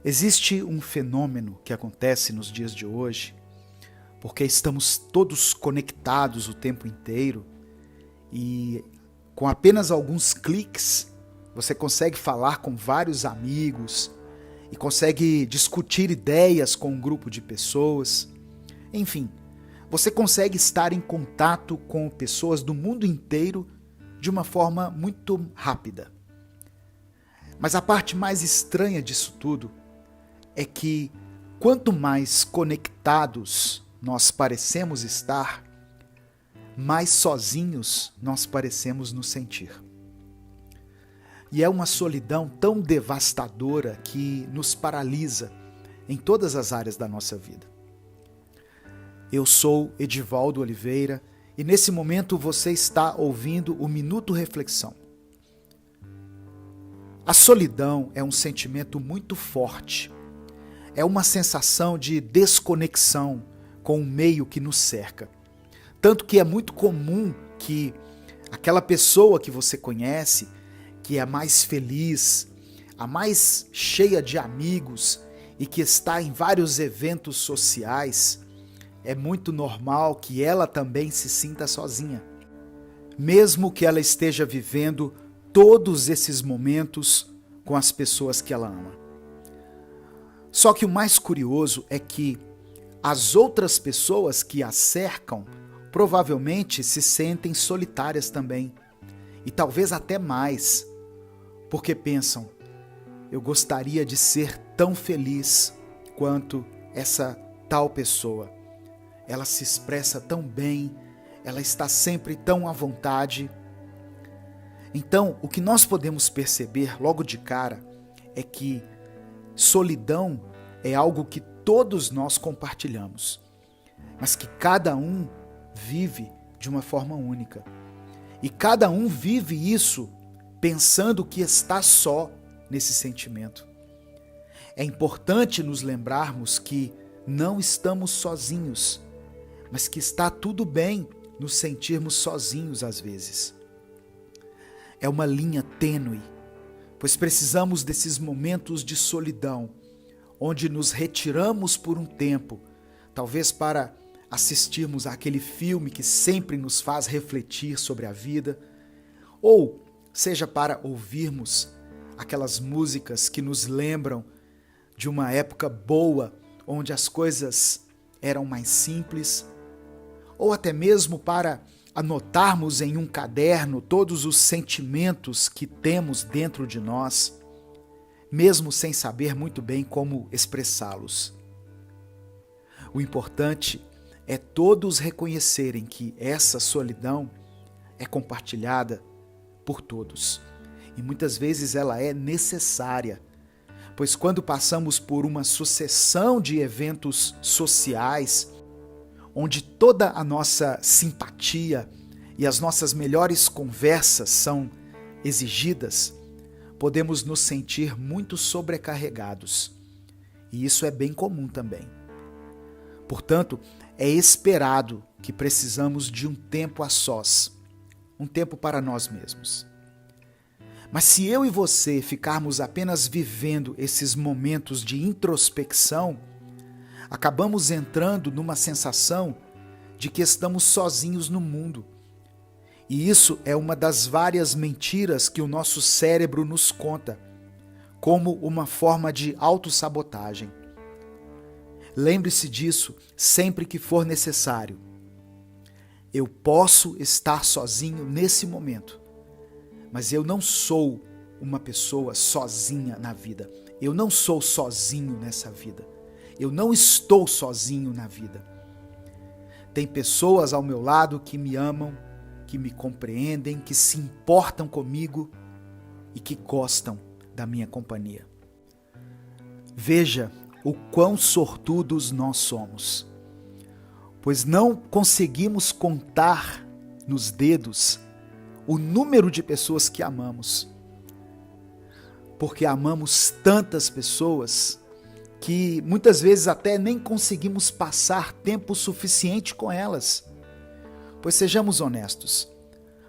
Existe um fenômeno que acontece nos dias de hoje, porque estamos todos conectados o tempo inteiro e com apenas alguns cliques você consegue falar com vários amigos e consegue discutir ideias com um grupo de pessoas. Enfim, você consegue estar em contato com pessoas do mundo inteiro de uma forma muito rápida. Mas a parte mais estranha disso tudo é que quanto mais conectados nós parecemos estar, mais sozinhos nós parecemos nos sentir. E é uma solidão tão devastadora que nos paralisa em todas as áreas da nossa vida. Eu sou Edivaldo Oliveira e nesse momento você está ouvindo o Minuto Reflexão. A solidão é um sentimento muito forte. É uma sensação de desconexão com o meio que nos cerca. Tanto que é muito comum que aquela pessoa que você conhece, que é a mais feliz, a mais cheia de amigos e que está em vários eventos sociais, é muito normal que ela também se sinta sozinha. Mesmo que ela esteja vivendo todos esses momentos com as pessoas que ela ama. Só que o mais curioso é que as outras pessoas que a cercam provavelmente se sentem solitárias também. E talvez até mais, porque pensam, eu gostaria de ser tão feliz quanto essa tal pessoa. Ela se expressa tão bem, ela está sempre tão à vontade. Então, o que nós podemos perceber logo de cara é que solidão é algo que todos nós compartilhamos, mas que cada um vive de uma forma única. E cada um vive isso pensando que está só nesse sentimento. É importante nos lembrarmos que não estamos sozinhos, mas que está tudo bem nos sentirmos sozinhos às vezes. É uma linha tênue, pois precisamos desses momentos de solidão, onde nos retiramos por um tempo, talvez para assistirmos àquele filme que sempre nos faz refletir sobre a vida, ou seja para ouvirmos aquelas músicas que nos lembram de uma época boa, onde as coisas eram mais simples, ou até mesmo para anotarmos em um caderno todos os sentimentos que temos dentro de nós, mesmo sem saber muito bem como expressá-los. O importante é todos reconhecerem que essa solidão é compartilhada por todos. E muitas vezes ela é necessária, pois quando passamos por uma sucessão de eventos sociais, onde toda a nossa simpatia e as nossas melhores conversas são exigidas, podemos nos sentir muito sobrecarregados. E isso é bem comum também. Portanto, é esperado que precisamos de um tempo a sós, um tempo para nós mesmos. Mas se eu e você ficarmos apenas vivendo esses momentos de introspecção, acabamos entrando numa sensação de que estamos sozinhos no mundo. E isso é uma das várias mentiras que o nosso cérebro nos conta, como uma forma de autossabotagem. Lembre-se disso sempre que for necessário. Eu posso estar sozinho nesse momento, mas eu não sou uma pessoa sozinha na vida. Eu não sou sozinho nessa vida. Eu não estou sozinho na vida. Tem pessoas ao meu lado que me amam, que me compreendem, que se importam comigo e que gostam da minha companhia. Veja o quão sortudos nós somos, pois não conseguimos contar nos dedos o número de pessoas que amamos, porque amamos tantas pessoas que muitas vezes até nem conseguimos passar tempo suficiente com elas. Pois sejamos honestos,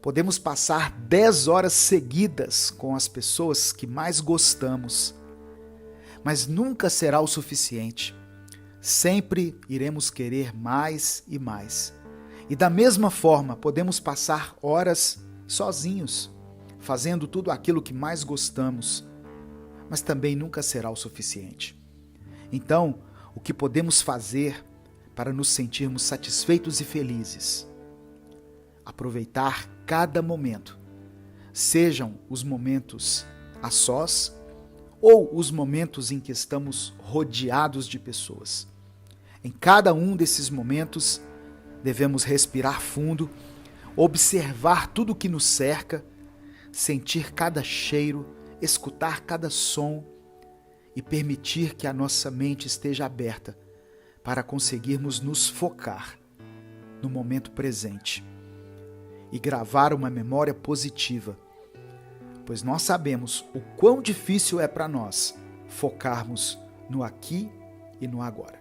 podemos passar 10 horas seguidas com as pessoas que mais gostamos, mas nunca será o suficiente. Sempre iremos querer mais e mais. E da mesma forma, podemos passar horas sozinhos, fazendo tudo aquilo que mais gostamos, mas também nunca será o suficiente. Então, o que podemos fazer para nos sentirmos satisfeitos e felizes? Aproveitar cada momento, sejam os momentos a sós ou os momentos em que estamos rodeados de pessoas. Em cada um desses momentos, devemos respirar fundo, observar tudo o que nos cerca, sentir cada cheiro, escutar cada som e permitir que a nossa mente esteja aberta para conseguirmos nos focar no momento presente e gravar uma memória positiva, pois nós sabemos o quão difícil é para nós focarmos no aqui e no agora.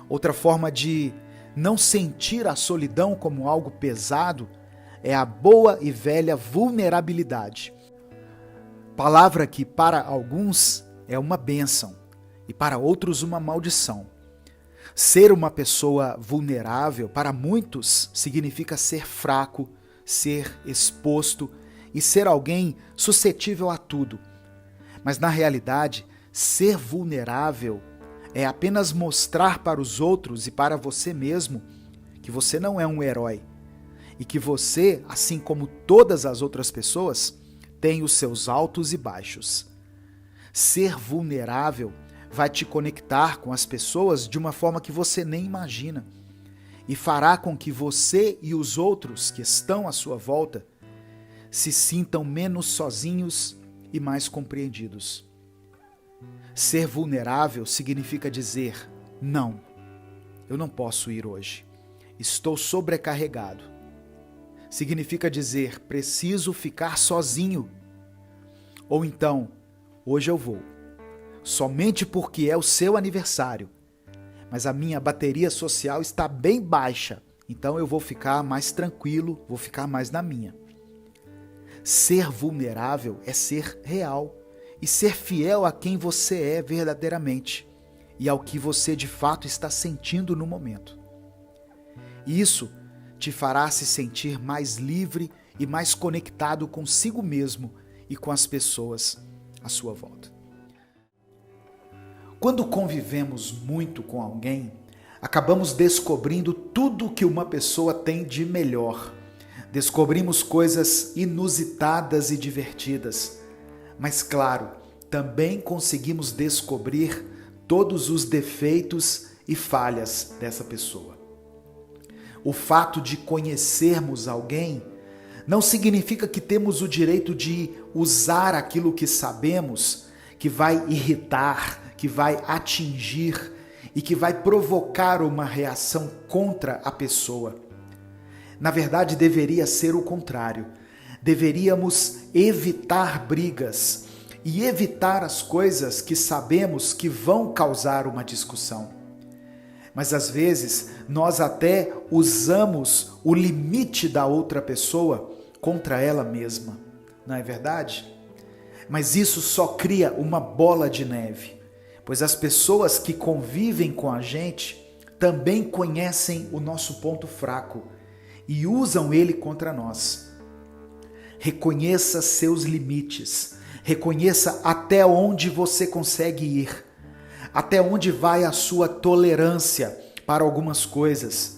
Outra forma de não sentir a solidão como algo pesado é a boa e velha vulnerabilidade. Palavra que para alguns é uma bênção e para outros uma maldição. Ser uma pessoa vulnerável para muitos significa ser fraco, ser exposto e ser alguém suscetível a tudo. Mas na realidade, ser vulnerável é apenas mostrar para os outros e para você mesmo que você não é um herói e que você, assim como todas as outras pessoas, tem os seus altos e baixos. Ser vulnerável vai te conectar com as pessoas de uma forma que você nem imagina e fará com que você e os outros que estão à sua volta se sintam menos sozinhos e mais compreendidos. Ser vulnerável significa dizer: não, eu não posso ir hoje, estou sobrecarregado. Significa dizer: preciso ficar sozinho. Ou então, hoje eu vou, somente porque é o seu aniversário, mas a minha bateria social está bem baixa, então eu vou ficar mais tranquilo, vou ficar mais na minha. Ser vulnerável é ser real e ser fiel a quem você é verdadeiramente e ao que você de fato está sentindo no momento. Isso te fará se sentir mais livre e mais conectado consigo mesmo e com as pessoas à sua volta. Quando convivemos muito com alguém, acabamos descobrindo tudo que uma pessoa tem de melhor. Descobrimos coisas inusitadas e divertidas. Mas, claro, também conseguimos descobrir todos os defeitos e falhas dessa pessoa. O fato de conhecermos alguém não significa que temos o direito de usar aquilo que sabemos, que vai irritar, que vai atingir e que vai provocar uma reação contra a pessoa. Na verdade, deveria ser o contrário. Deveríamos evitar brigas e evitar as coisas que sabemos que vão causar uma discussão. Mas às vezes nós até usamos o limite da outra pessoa contra ela mesma, não é verdade? Mas isso só cria uma bola de neve, pois as pessoas que convivem com a gente também conhecem o nosso ponto fraco e usam ele contra nós. Reconheça seus limites, reconheça até onde você consegue ir, até onde vai a sua tolerância para algumas coisas,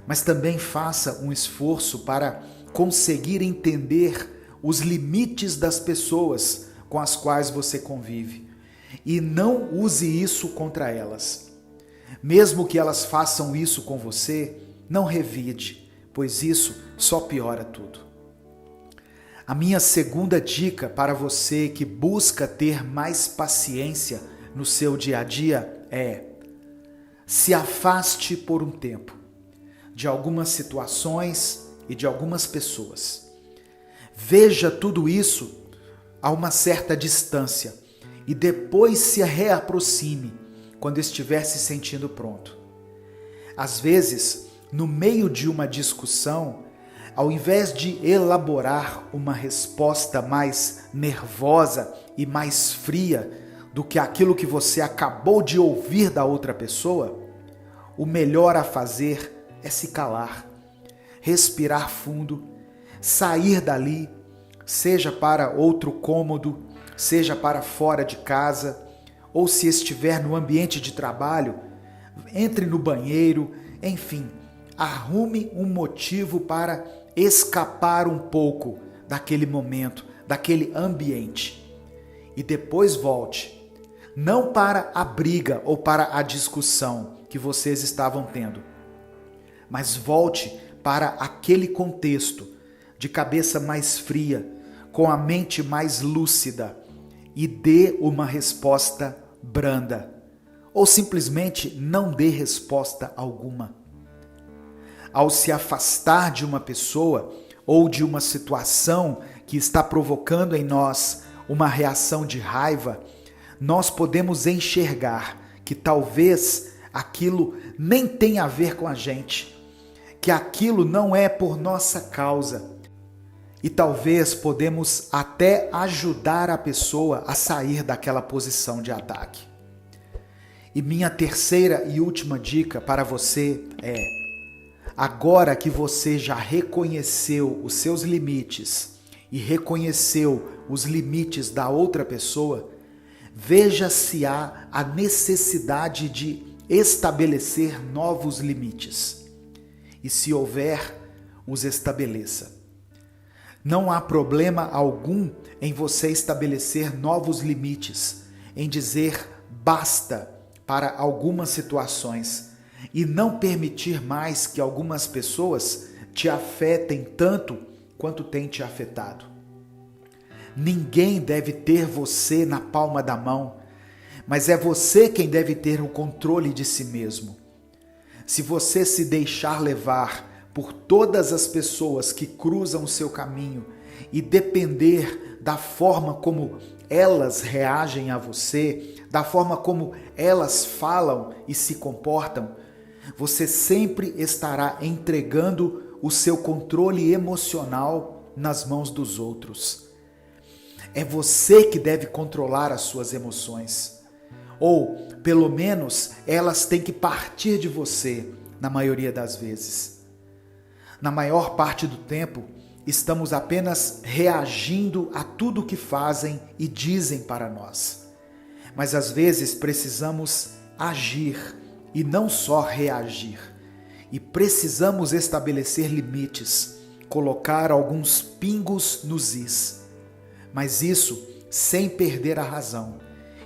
mas também faça um esforço para conseguir entender os limites das pessoas com as quais você convive e não use isso contra elas. Mesmo que elas façam isso com você, não revide, pois isso só piora tudo. A minha segunda dica para você que busca ter mais paciência no seu dia a dia é: se afaste por um tempo de algumas situações e de algumas pessoas. Veja tudo isso a uma certa distância e depois se reaproxime quando estiver se sentindo pronto. Às vezes, no meio de uma discussão, ao invés de elaborar uma resposta mais nervosa e mais fria do que aquilo que você acabou de ouvir da outra pessoa, o melhor a fazer é se calar, respirar fundo, sair dali, seja para outro cômodo, seja para fora de casa, ou se estiver no ambiente de trabalho, entre no banheiro, enfim, arrume um motivo para escapar um pouco daquele momento, daquele ambiente. E depois volte, não para a briga ou para a discussão que vocês estavam tendo, mas volte para aquele contexto de cabeça mais fria, com a mente mais lúcida, e dê uma resposta branda, ou simplesmente não dê resposta alguma. Ao se afastar de uma pessoa ou de uma situação que está provocando em nós uma reação de raiva, nós podemos enxergar que talvez aquilo nem tenha a ver com a gente, que aquilo não é por nossa causa. E talvez podemos até ajudar a pessoa a sair daquela posição de ataque. E minha terceira e última dica para você é: agora que você já reconheceu os seus limites e reconheceu os limites da outra pessoa, veja se há a necessidade de estabelecer novos limites. E se houver, os estabeleça. Não há problema algum em você estabelecer novos limites, em dizer basta para algumas situações e não permitir mais que algumas pessoas te afetem tanto quanto tem te afetado. Ninguém deve ter você na palma da mão, mas é você quem deve ter o controle de si mesmo. Se você se deixar levar por todas as pessoas que cruzam o seu caminho e depender da forma como elas reagem a você, da forma como elas falam e se comportam, você sempre estará entregando o seu controle emocional nas mãos dos outros. É você que deve controlar as suas emoções. Ou, pelo menos, elas têm que partir de você, na maioria das vezes. Na maior parte do tempo, estamos apenas reagindo a tudo que fazem e dizem para nós. Mas às vezes precisamos agir e não só reagir. E precisamos estabelecer limites, colocar alguns pingos nos is. Mas isso sem perder a razão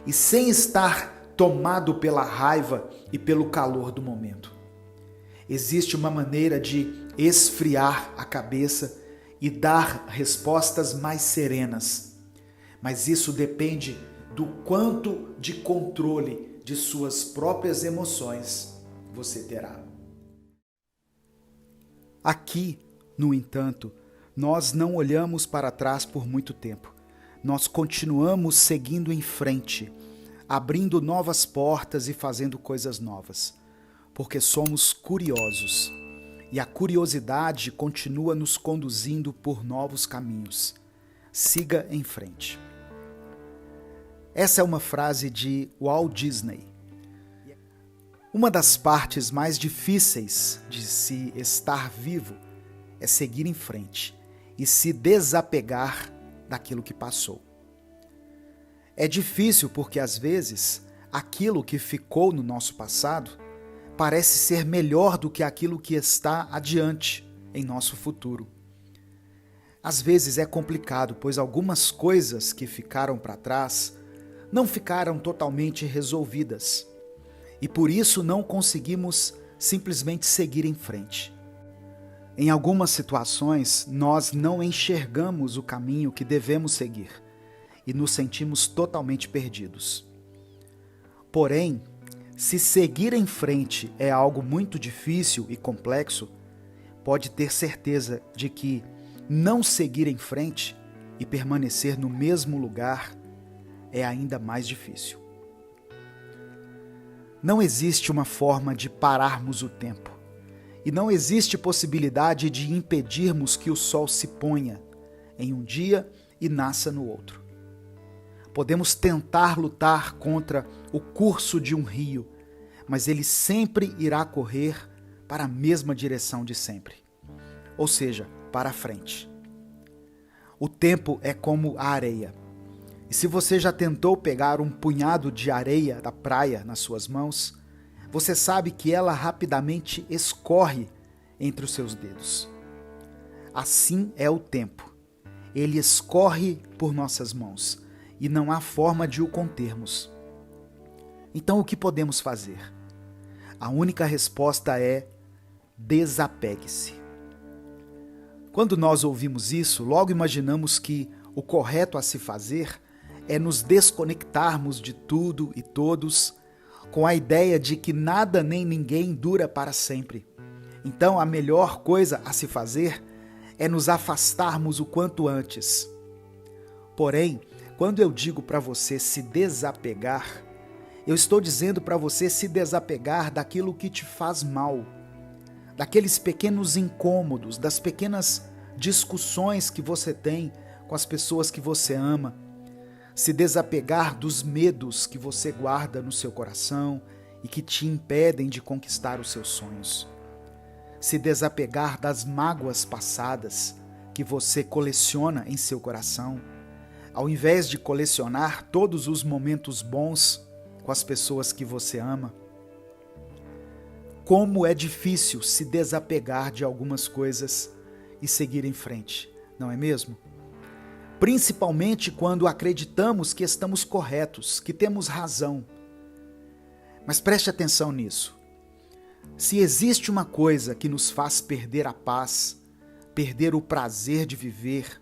e sem estar tomado pela raiva e pelo calor do momento. Existe uma maneira de esfriar a cabeça e dar respostas mais serenas, mas isso depende do quanto de controle de suas próprias emoções você terá. Aqui, no entanto, nós não olhamos para trás por muito tempo. Nós continuamos seguindo em frente, abrindo novas portas e fazendo coisas novas, porque somos curiosos. E a curiosidade continua nos conduzindo por novos caminhos. Siga em frente. Essa é uma frase de Walt Disney. Uma das partes mais difíceis de se estar vivo é seguir em frente e se desapegar daquilo que passou. É difícil porque, às vezes, aquilo que ficou no nosso passado parece ser melhor do que aquilo que está adiante em nosso futuro. Às vezes é complicado, pois algumas coisas que ficaram para trás não ficaram totalmente resolvidas e por isso não conseguimos simplesmente seguir em frente. Em algumas situações, nós não enxergamos o caminho que devemos seguir e nos sentimos totalmente perdidos. Porém, se seguir em frente é algo muito difícil e complexo, pode ter certeza de que não seguir em frente e permanecer no mesmo lugar é ainda mais difícil. Não existe uma forma de pararmos o tempo, e não existe possibilidade de impedirmos que o sol se ponha em um dia e nasça no outro. Podemos tentar lutar contra o curso de um rio, mas ele sempre irá correr para a mesma direção de sempre, ou seja, para a frente. O tempo é como a areia. E se você já tentou pegar um punhado de areia da praia nas suas mãos, você sabe que ela rapidamente escorre entre os seus dedos. Assim é o tempo. Ele escorre por nossas mãos e não há forma de o contermos. Então o que podemos fazer? A única resposta é: desapegue-se. Quando nós ouvimos isso, logo imaginamos que o correto a se fazer é nos desconectarmos de tudo e todos, com a ideia de que nada nem ninguém dura para sempre. Então a melhor coisa a se fazer é nos afastarmos o quanto antes. Porém, quando eu digo para você se desapegar, eu estou dizendo para você se desapegar daquilo que te faz mal, daqueles pequenos incômodos, das pequenas discussões que você tem com as pessoas que você ama, se desapegar dos medos que você guarda no seu coração e que te impedem de conquistar os seus sonhos, se desapegar das mágoas passadas que você coleciona em seu coração, ao invés de colecionar todos os momentos bons com as pessoas que você ama. Como é difícil se desapegar de algumas coisas e seguir em frente, não é mesmo? Principalmente quando acreditamos que estamos corretos, que temos razão. Mas preste atenção nisso. Se existe uma coisa que nos faz perder a paz, perder o prazer de viver,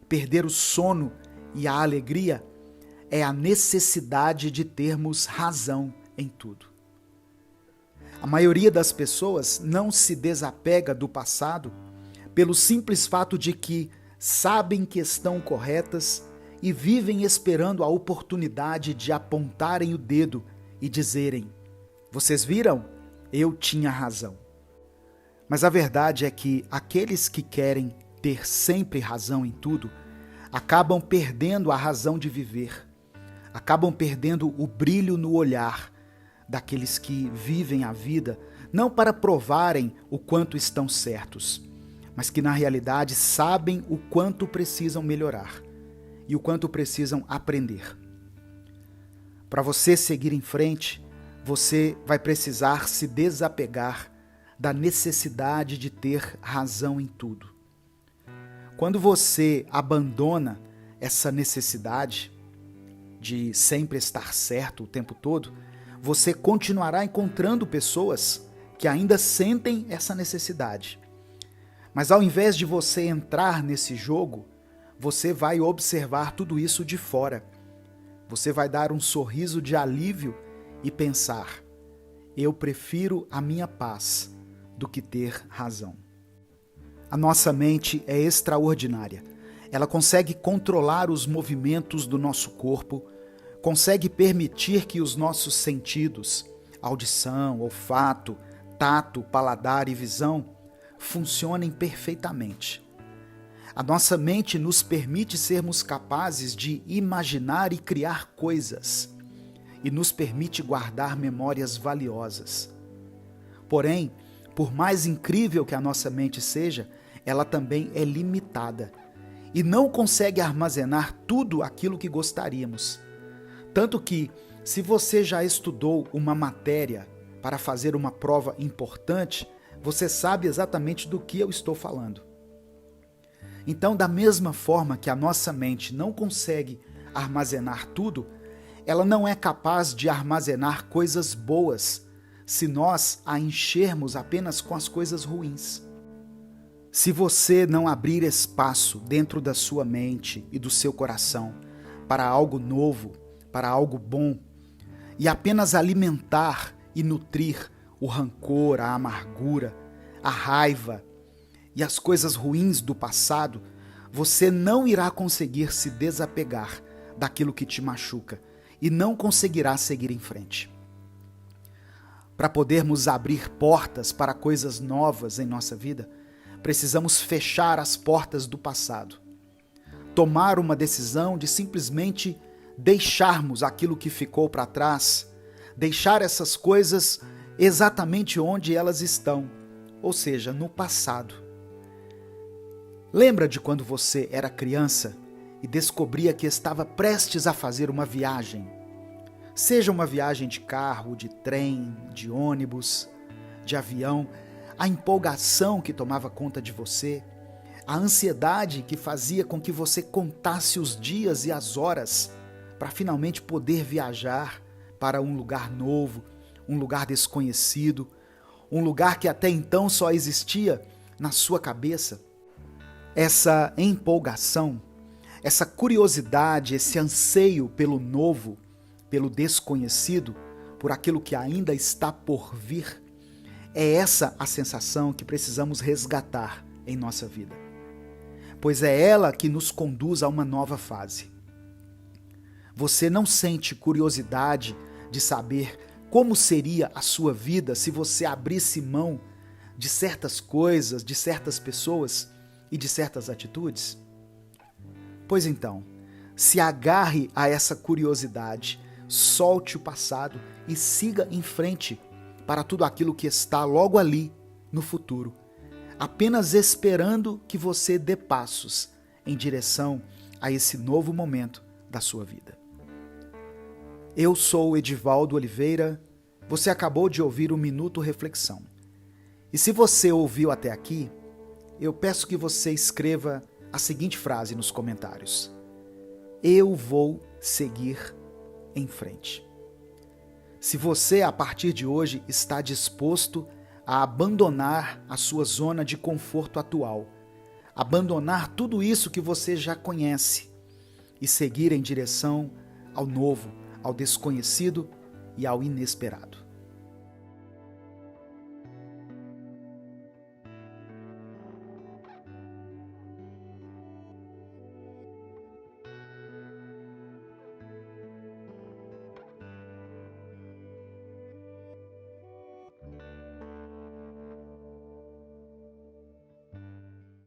perder o sono e a alegria, é a necessidade de termos razão em tudo. A maioria das pessoas não se desapega do passado pelo simples fato de que sabem que estão corretas e vivem esperando a oportunidade de apontarem o dedo e dizerem: vocês viram? Eu tinha razão. Mas a verdade é que aqueles que querem ter sempre razão em tudo acabam perdendo a razão de viver, acabam perdendo o brilho no olhar daqueles que vivem a vida não para provarem o quanto estão certos, mas que na realidade sabem o quanto precisam melhorar e o quanto precisam aprender. Para você seguir em frente, você vai precisar se desapegar da necessidade de ter razão em tudo. Quando você abandona essa necessidade de sempre estar certo o tempo todo, você continuará encontrando pessoas que ainda sentem essa necessidade. Mas ao invés de você entrar nesse jogo, você vai observar tudo isso de fora. Você vai dar um sorriso de alívio e pensar: eu prefiro a minha paz do que ter razão. A nossa mente é extraordinária. Ela consegue controlar os movimentos do nosso corpo, consegue permitir que os nossos sentidos, audição, olfato, tato, paladar e visão, funcionem perfeitamente. A nossa mente nos permite sermos capazes de imaginar e criar coisas, e nos permite guardar memórias valiosas. Porém, por mais incrível que a nossa mente seja, ela também é limitada e não consegue armazenar tudo aquilo que gostaríamos. Tanto que, se você já estudou uma matéria para fazer uma prova importante, você sabe exatamente do que eu estou falando. Então, da mesma forma que a nossa mente não consegue armazenar tudo, ela não é capaz de armazenar coisas boas se nós a enchermos apenas com as coisas ruins. Se você não abrir espaço dentro da sua mente e do seu coração para algo novo, para algo bom, e apenas alimentar e nutrir o rancor, a amargura, a raiva e as coisas ruins do passado, você não irá conseguir se desapegar daquilo que te machuca e não conseguirá seguir em frente. Para podermos abrir portas para coisas novas em nossa vida, precisamos fechar as portas do passado. Tomar uma decisão de simplesmente deixarmos aquilo que ficou para trás, deixar essas coisas exatamente onde elas estão, ou seja, no passado. Lembra de quando você era criança e descobria que estava prestes a fazer uma viagem? Seja uma viagem de carro, de trem, de ônibus, de avião, a empolgação que tomava conta de você, a ansiedade que fazia com que você contasse os dias e as horas para finalmente poder viajar para um lugar novo, um lugar desconhecido, um lugar que até então só existia na sua cabeça. Essa empolgação, essa curiosidade, esse anseio pelo novo, pelo desconhecido, por aquilo que ainda está por vir, é essa a sensação que precisamos resgatar em nossa vida. Pois é ela que nos conduz a uma nova fase. Você não sente curiosidade de saber como seria a sua vida se você abrisse mão de certas coisas, de certas pessoas e de certas atitudes? Pois então, se agarre a essa curiosidade, solte o passado e siga em frente para tudo aquilo que está logo ali no futuro, apenas esperando que você dê passos em direção a esse novo momento da sua vida. Eu sou Edivaldo Oliveira, você acabou de ouvir o Minuto Reflexão. E se você ouviu até aqui, eu peço que você escreva a seguinte frase nos comentários: eu vou seguir em frente. Se você, a partir de hoje, está disposto a abandonar a sua zona de conforto atual, abandonar tudo isso que você já conhece e seguir em direção ao novo, ao desconhecido e ao inesperado.